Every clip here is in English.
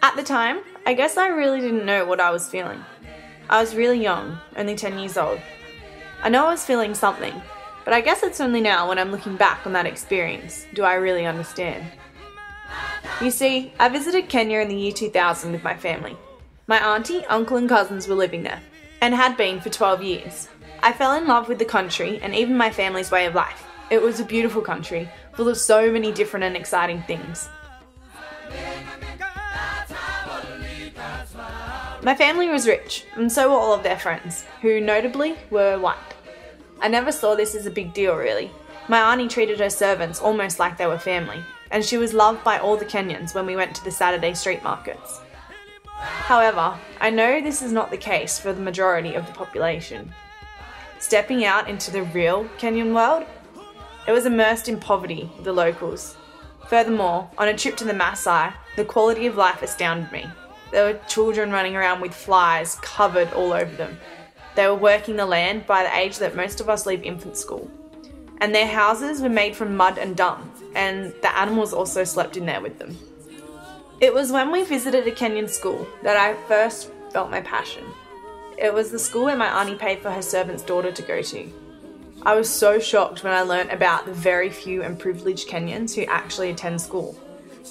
At the time, I guess I really didn't know what I was feeling. I was really young, only 10 years old. I know I was feeling something, but I guess it's only now when I'm looking back on that experience do I really understand. You see, I visited Kenya in the year 2000 with my family. My auntie, uncle and cousins were living there, and had been for 12 years. I fell in love with the country and even my family's way of life. It was a beautiful country, full of so many different and exciting things. My family was rich, and so were all of their friends, who notably were white. I never saw this as a big deal really. My auntie treated her servants almost like they were family, and she was loved by all the Kenyans when we went to the Saturday street markets. However, I know this is not the case for the majority of the population. Stepping out into the real Kenyan world, it was immersed in poverty with the locals. Furthermore, on a trip to the Maasai, the quality of life astounded me. There were children running around with flies covered all over them. They were working the land by the age that most of us leave infant school. And their houses were made from mud and dung, and the animals also slept in there with them. It was when we visited a Kenyan school that I first felt my passion. It was the school where my auntie paid for her servant's daughter to go to. I was so shocked when I learnt about the very few and privileged Kenyans who actually attend school.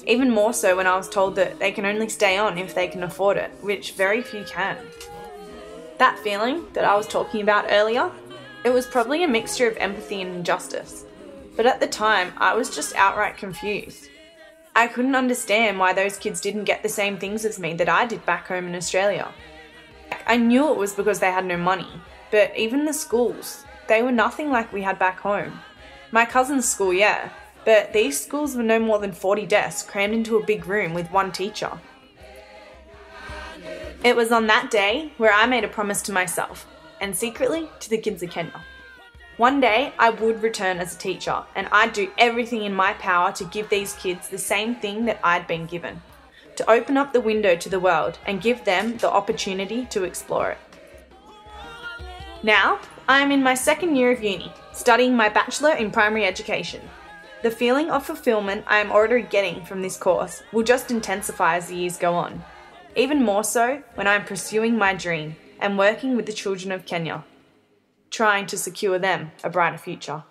Even more so when I was told that they can only stay on if they can afford it, which very few can. That feeling that I was talking about earlier, it was probably a mixture of empathy and injustice. But at the time, I was just outright confused. I couldn't understand why those kids didn't get the same things as me that I did back home in Australia. I knew it was because they had no money, but even the schools, they were nothing like we had back home. My cousin's school, yeah, but these schools were no more than 40 desks crammed into a big room with one teacher. It was on that day where I made a promise to myself, and secretly to the kids of Kenya. One day I would return as a teacher, and I'd do everything in my power to give these kids the same thing that I'd been given, to open up the window to the world and give them the opportunity to explore it. Now, I'm in my second year of uni, studying my Bachelor in Primary Education. The feeling of fulfillment I am already getting from this course will just intensify as the years go on, even more so when I'm pursuing my dream and working with the children of Kenya, trying to secure them a brighter future.